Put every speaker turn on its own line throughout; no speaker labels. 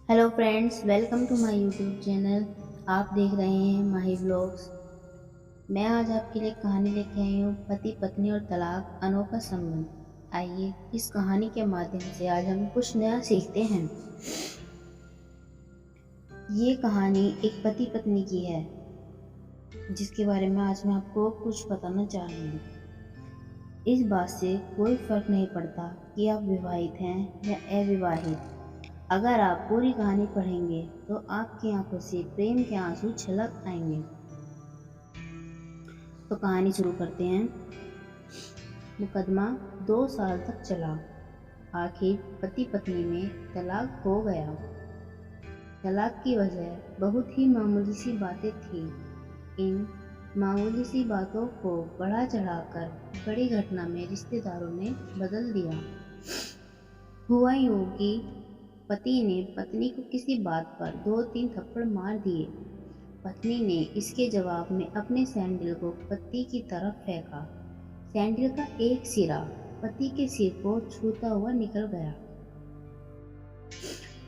Hello friends, welcome to my YouTube channel. आप देख रहे हैं माही व्लॉग्स। मैं आज आपके लिए कहानी लेके आई हूँ, पति पत्नी और तलाक अनोखा संबंध। आइए इस कहानी के माध्यम से आज हम कुछ नया सीखते हैं। ये कहानी एक पति पत्नी की है, जिसके बारे में आज मैं आपको कुछ बताना चाह रही हूँ। इस बात से कोई फर्क नहीं पड़ता कि आप विवाहित हैं या अविवाहित। अगर आप पूरी कहानी पढ़ेंगे तो आपकी आंखों से प्रेम के आंसू छलक आएंगे। तो कहानी शुरू करते हैं। मुकदमा 2 साल तक चला। आखिर पति पत्नी में तलाक हो गया। तलाक की वजह बहुत ही मामूली सी बातें थी। इन मामूली सी बातों को बढ़ा चढ़ाकर बड़ी घटना में रिश्तेदारों ने बदल दिया। हुआ यूं कि पति ने पत्नी को किसी बात पर 2-3 थप्पड़ मार दिए। पत्नी ने इसके जवाब में अपने सैंडल को पति की तरफ फेंका। सैंडल का एक सिरा पति के सिर को छूता हुआ निकल गया।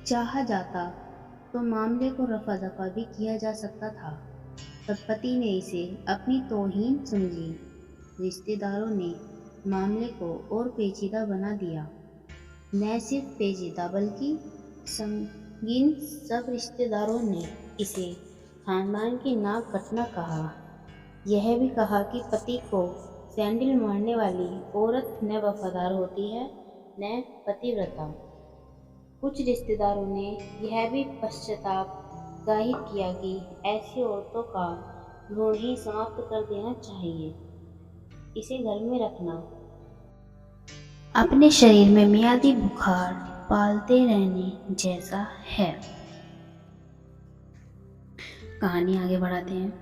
चाहा जाता तो मामले को रफा दफा भी किया जा सकता था, पर पति ने इसे अपनी तौहीन समझी। रिश्तेदारों ने मामले को और पेचीदा बना दिया। न सिर्फ पेचीदा बल्कि संगीन। सब रिश्तेदारों ने इसे खानदान की नाक कटना कहा। यह भी कहा कि पति को सैंडल मारने वाली औरत न वफादार होती है न पतिव्रता। कुछ रिश्तेदारों ने यह भी पश्चाताप जाहिर किया कि ऐसी औरतों का भ्रूण ही समाप्त कर देना चाहिए। इसे घर में रखना अपने शरीर में मियादी बुखार पालते रहने जैसा है। कहानी आगे बढ़ाते हैं।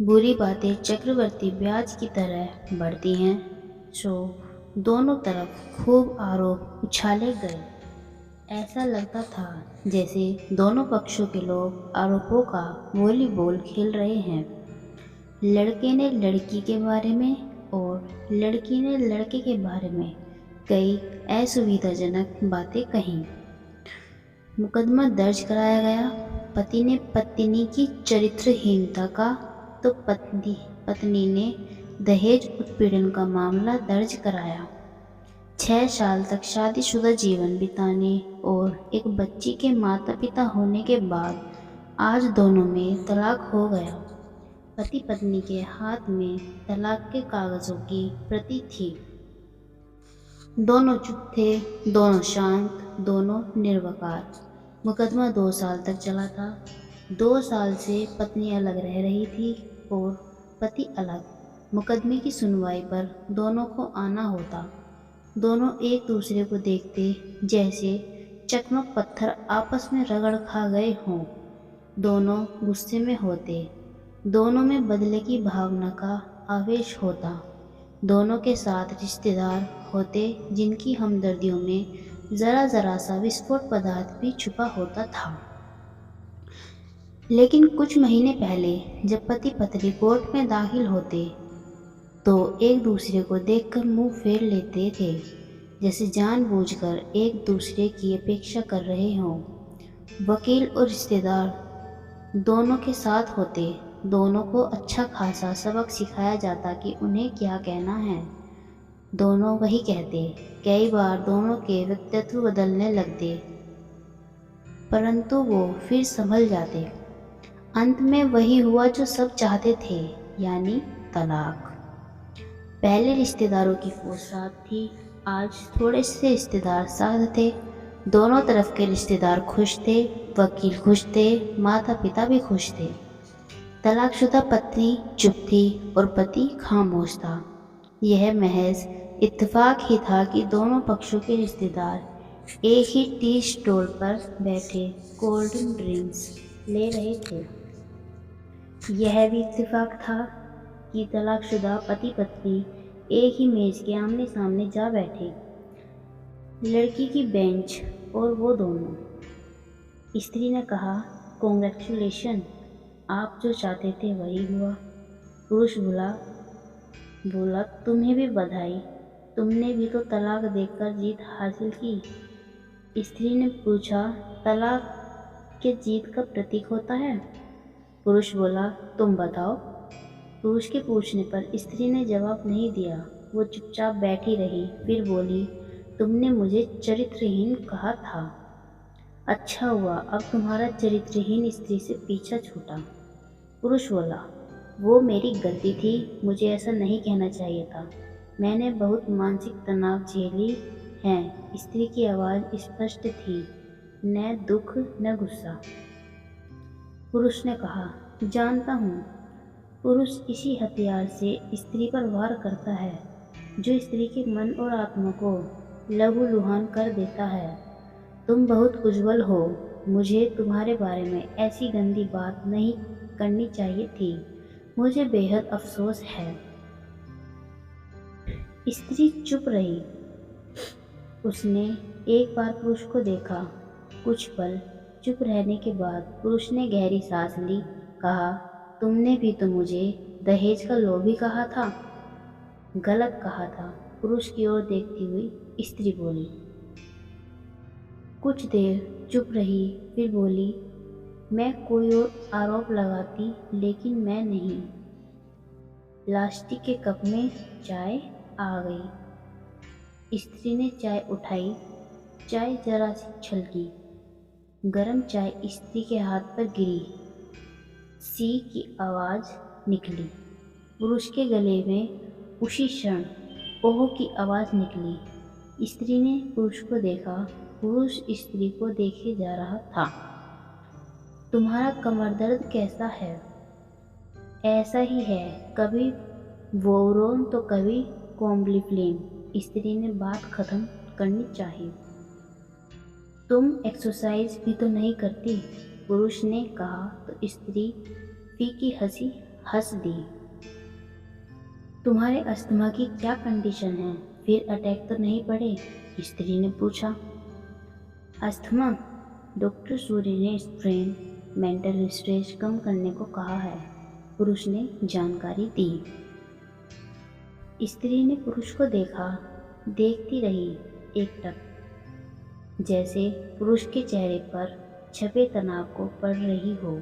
बुरी बातें चक्रवर्ती ब्याज की तरह बढ़ती हैं, सो दोनों तरफ खूब आरोप उछाले गए। ऐसा लगता था जैसे दोनों पक्षों के लोग आरोपों का वॉलीबॉल खेल रहे हैं। लड़के ने लड़की के बारे में और लड़की ने लड़के के बारे में कई असुविधाजनक बातें कहीं। मुकदमा दर्ज कराया गया। पति ने पत्नी की चरित्रहीनता का तो पत्नी ने दहेज उत्पीड़न का मामला दर्ज कराया। 6 साल तक शादीशुदा जीवन बिताने और एक बच्ची के माता पिता होने के बाद आज दोनों में तलाक हो गया। पति पत्नी के हाथ में तलाक के कागजों की प्रति थी। दोनों चुप थे, दोनों शांत, दोनों निर्विकार। मुकदमा 2 साल तक चला था। 2 साल से पत्नी अलग रह रही थी और पति अलग। मुकदमे की सुनवाई पर दोनों को आना होता। दोनों एक दूसरे को देखते जैसे चकमक पत्थर आपस में रगड़ खा गए हों। दोनों गुस्से में होते। दोनों में बदले की भावना का आवेश होता। दोनों के साथ रिश्तेदार होते जिनकी हमदर्दियों में जरा जरा सा विस्फोट पदार्थ भी छुपा होता था। लेकिन कुछ महीने पहले जब पति पत्नी कोर्ट में दाखिल होते तो एक दूसरे को देखकर मुंह फेर लेते थे, जैसे जानबूझकर एक दूसरे की अपेक्षा कर रहे हों। वकील और रिश्तेदार दोनों के साथ होते। दोनों को अच्छा खासा सबक सिखाया जाता कि उन्हें क्या कहना है। दोनों वही कहते। कई बार दोनों के व्यक्तित्व बदलने लगते, परंतु वो फिर संभल जाते। अंत में वही हुआ जो सब चाहते थे, यानी तलाक। पहले रिश्तेदारों की फौज साथ थी, आज थोड़े से रिश्तेदार साथ थे। दोनों तरफ के रिश्तेदार खुश थे, वकील खुश थे, माता पिता भी खुश थे। तलाकशुदा पत्नी चुप थी और पति खामोश था। यह महज इत्तेफाक ही था कि दोनों पक्षों के रिश्तेदार एक ही टी स्टॉल पर बैठे कोल्ड ड्रिंक्स ले रहे थे। यह भी इत्तेफाक था कि तलाकशुदा पति पत्नी एक ही मेज के आमने सामने जा बैठे। लड़की की बेंच और वो दोनों। स्त्री ने कहा, कॉन्ग्रेचुलेशन, आप जो चाहते थे वही हुआ। पुरुष बोला, तुम्हें भी बधाई, तुमने भी तो तलाक देकर जीत हासिल की। स्त्री ने पूछा, तलाक के जीत का प्रतीक होता है? पुरुष बोला, तुम बताओ। पुरुष के पूछने पर स्त्री ने जवाब नहीं दिया। वो चुपचाप बैठी रही। फिर बोली, तुमने मुझे चरित्रहीन कहा था। अच्छा हुआ अब तुम्हारा चरित्रहीन स्त्री से पीछा छूटा। पुरुष बोला, वो मेरी गलती थी, मुझे ऐसा नहीं कहना चाहिए था। मैंने बहुत मानसिक तनाव झेली है। स्त्री की आवाज़ स्पष्ट थी, न दुख न गुस्सा। पुरुष ने कहा, जानता हूँ। पुरुष इसी हथियार से स्त्री पर वार करता है, जो स्त्री के मन और आत्मा को लहूलुहान कर देता है। तुम बहुत उज्ज्वल हो। मुझे तुम्हारे बारे में ऐसी गंदी बात नहीं करनी चाहिए थी। मुझे बेहद अफसोस है। स्त्री चुप रही। उसने एक बार पुरुष को देखा। कुछ पल चुप रहने के बाद पुरुष ने गहरी सांस ली। कहा, तुमने भी तो मुझे दहेज का लोभी कहा था। गलत कहा था। पुरुष की ओर देखती हुई स्त्री बोली। कुछ देर चुप रही, फिर बोली, मैं कोई और आरोप लगाती, लेकिन मैं नहीं। प्लास्टिक के कप में चाय आ गई। स्त्री ने चाय उठाई। चाय जरा सी छलकी। गरम चाय स्त्री के हाथ पर गिरी। सी की आवाज़ निकली। पुरुष के गले में उसी क्षण ओह की आवाज़ निकली। स्त्री ने पुरुष को देखा। पुरुष स्त्री को देखे जा रहा था। तुम्हारा कमर दर्द कैसा है? ऐसा ही है, कभी वोरोन तो कभी कॉम्बिफ्लेम। स्त्री ने बात खत्म करनी चाहिए। तुम एक्सरसाइज भी तो नहीं करती, पुरुष ने कहा तो स्त्री फीकी हंसी हंस दी। तुम्हारे अस्थमा की क्या कंडीशन है? फिर अटैक तो नहीं पड़े? स्त्री ने पूछा। अस्थमा? डॉक्टर सूर्य ने स्ट्रेन मेंटल स्ट्रेस कम करने को कहा है, पुरुष ने जानकारी दी। स्त्री ने पुरुष को देखा। देखती रही एकटक, जैसे पुरुष के चेहरे पर छपे तनाव को पढ़ रही हो।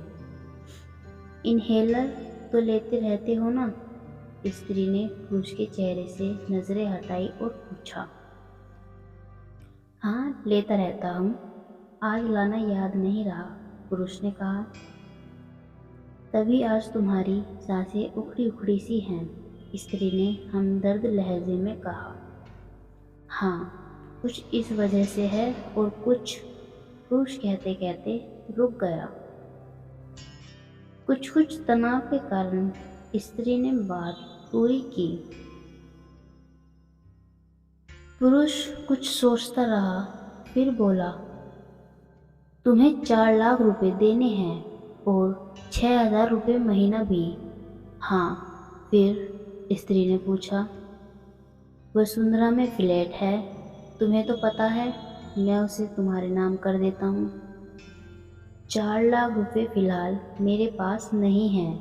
इनहेलर तो लेते रहते हो ना? स्त्री ने पुरुष के चेहरे से नजरें हटाई और पूछा। हाँ, लेता रहता हूँ, आज लाना याद नहीं रहा, पुरुष ने कहा। तभी आज तुम्हारी सांसें उखड़ी उखड़ी सी हैं, स्त्री ने हमदर्द लहजे में कहा। हाँ, कुछ इस वजह से है और कुछ, पुरुष कहते कहते रुक गया। कुछ तनाव के कारण, स्त्री ने बात पूरी की। पुरुष कुछ सोचता रहा, फिर बोला, तुम्हें 4 लाख रुपए देने हैं और 6,000 रुपये महीना भी। हाँ, फिर स्त्री ने पूछा। वसुंधरा में फ्लैट है, तुम्हें तो पता है, मैं उसे तुम्हारे नाम कर देता हूँ। 4 लाख रुपए फिलहाल मेरे पास नहीं है,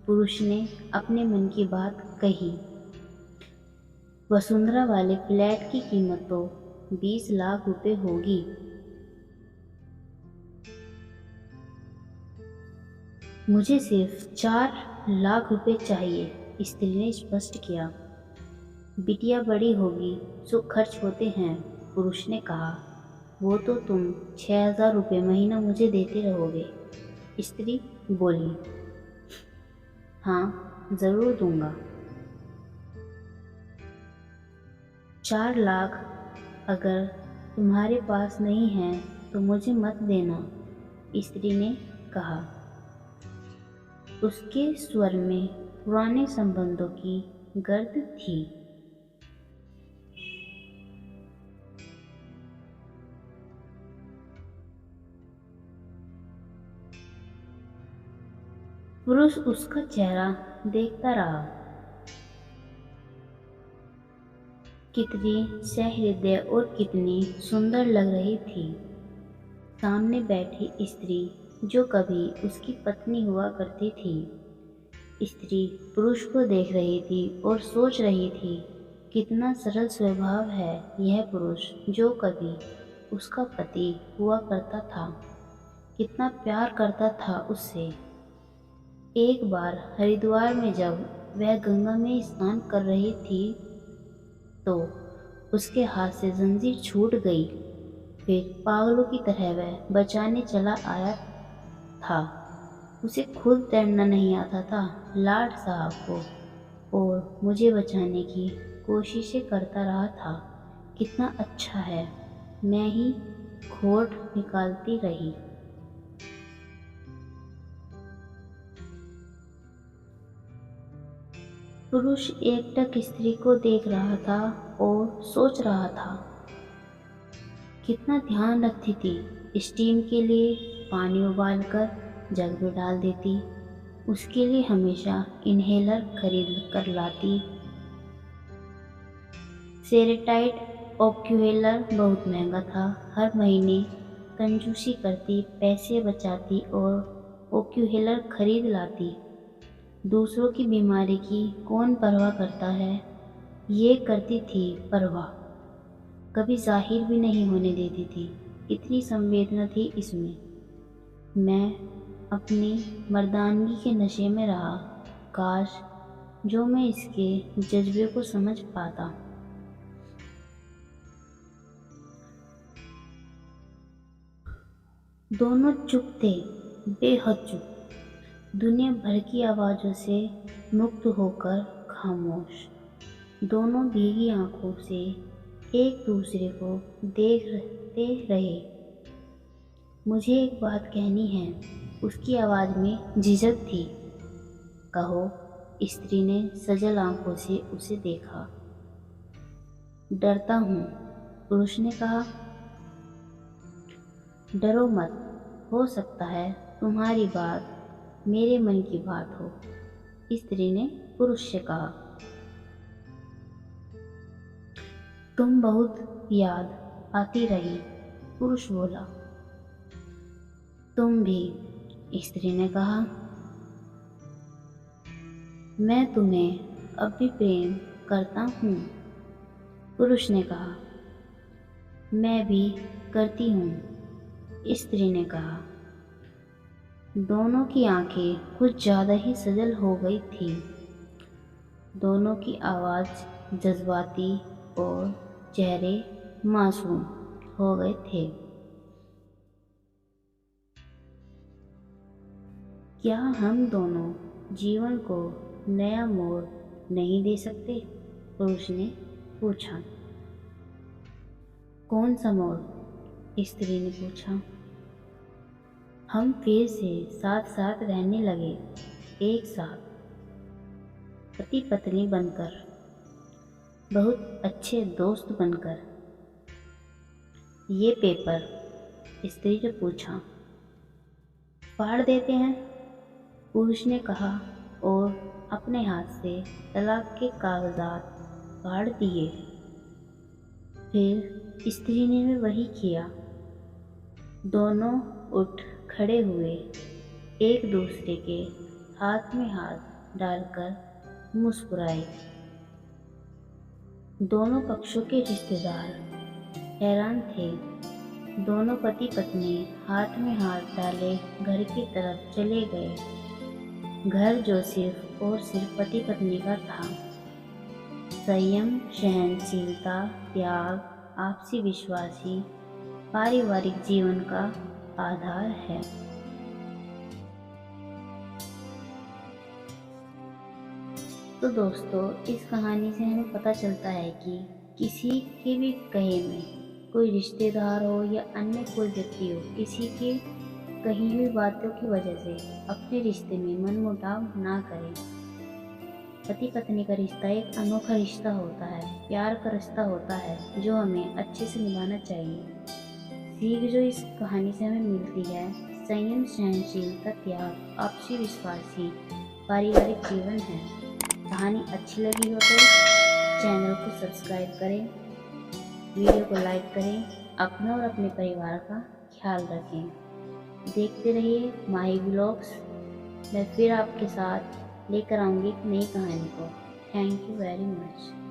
पुरुष ने अपने मन की बात कही। वसुंधरा वाले फ्लैट की कीमत तो 20 लाख रुपए होगी। मुझे सिर्फ 4 लाख रुपए चाहिए, स्त्री ने स्पष्ट किया। बिटिया बड़ी होगी, सो खर्च होते हैं, पुरुष ने कहा। वो तो तुम 6,000 रुपये महीना मुझे देते रहोगे, स्त्री बोली। हाँ, ज़रूर दूंगा। 4 लाख अगर तुम्हारे पास नहीं है तो मुझे मत देना, स्त्री ने कहा। उसके स्वर में पुराने संबंधों की गर्द थी। पुरुष उसका चेहरा देखता रहा। कितनी सहृदय और कितनी सुंदर लग रही थी। सामने बैठी स्त्री जो कभी उसकी पत्नी हुआ करती थी। स्त्री पुरुष को देख रही थी और सोच रही थी, कितना सरल स्वभाव है यह पुरुष जो कभी उसका पति हुआ करता था, कितना प्यार करता था उससे। एक बार हरिद्वार में जब वह गंगा में स्नान कर रही थी तो उसके हाथ से जंजीर छूट गई। फिर पागलों की तरह वह बचाने चला आया था। उसे खुद तैरना नहीं आता था, लाट साहब को और मुझे बचाने की कोशिशें करता रहा था। कितना अच्छा है, मैं ही खोट निकालती रही। पुरुष एकटक स्त्री को देख रहा था और सोच रहा था, कितना ध्यान रखती थी। स्टीम के लिए पानी उबालकर जग में डाल देती, उसके लिए हमेशा इन्हेलर खरीद कर लाती। सेरेटाइट ऑक्यूहेलर बहुत महंगा था। हर महीने कंजूसी करती, पैसे बचाती और ऑक्यूहेलर खरीद लाती। दूसरों की बीमारी की कौन परवाह करता है, ये करती थी परवाह। कभी जाहिर भी नहीं होने देती थी, इतनी संवेदना थी इसमें। मैं अपनी मर्दानगी के नशे में रहा। काश जो मैं इसके जज्बे को समझ पाता। दोनों चुप थे, बेहद चुप, दुनिया भर की आवाज़ों से मुक्त होकर खामोश। दोनों भीगी आंखों से एक दूसरे को देखते रहे। मुझे एक बात कहनी है, उसकी आवाज़ में झिझक थी। कहो, स्त्री ने सजल आंखों से उसे देखा। डरता हूँ, पुरुष ने कहा। डरो मत, हो सकता है तुम्हारी बात मेरे मन की बात हो, स्त्री ने पुरुष से कहा। तुम बहुत याद आती रही, पुरुष बोला। तुम भी, स्त्री ने कहा। मैं तुम्हें अब भी प्रेम करता हूँ, पुरुष ने कहा। मैं भी करती हूँ, स्त्री ने कहा। दोनों की आंखें कुछ ज़्यादा ही सजल हो गई थी। दोनों की आवाज़ जज्बाती और चेहरे मासूम हो गए थे। क्या हम दोनों जीवन को नया मोड़ नहीं दे सकते, पुरुष ने पूछा। कौन सा मोड़, स्त्री ने पूछा। हम फिर से साथ साथ रहने लगे, एक साथ, पति पत्नी बनकर, बहुत अच्छे दोस्त बनकर। ये पेपर, स्त्री ने पूछा, फाड़ देते हैं, पुरुष ने कहा और अपने हाथ से तलाक के कागजात फाड़ दिए। फिर स्त्री ने भी वही किया। दोनों उठ खड़े हुए, एक दूसरे के हाथ में हाथ डालकर मुस्कुराए। दोनों पक्षों के रिश्तेदार हैरान थे। दोनों पति पत्नी हाथ में हाथ डाले घर की तरफ चले गए। घर जो सिर्फ और सिर्फ पति पत्नी का था। संयम, सहनशीलता, त्याग, आपसी विश्वासी पारिवारिक जीवन का आधार है। तो दोस्तों, इस कहानी से हमें पता चलता है कि किसी के भी कहे में कोई रिश्तेदार हो या अन्य कोई व्यक्ति हो, किसी के कही हुई बातों की वजह से अपने रिश्ते में मनमुटाव ना करें। पति पत्नी का रिश्ता एक अनोखा रिश्ता होता है, प्यार का रिश्ता होता है जो हमें अच्छे से निभाना चाहिए। सीख जो इस कहानी से हमें मिलती है, संयम, सहनशीलता, त्याग, आपसी विश्वासी पारिवारिक जीवन है। कहानी अच्छी लगी हो तो चैनल को सब्सक्राइब करें, वीडियो को लाइक करें, अपना और अपने परिवार का ख्याल रखें। देखते रहिए माही व्लॉग्स। मैं फिर आपके साथ लेकर आऊँगी एक नई कहानी को। Thank you very much.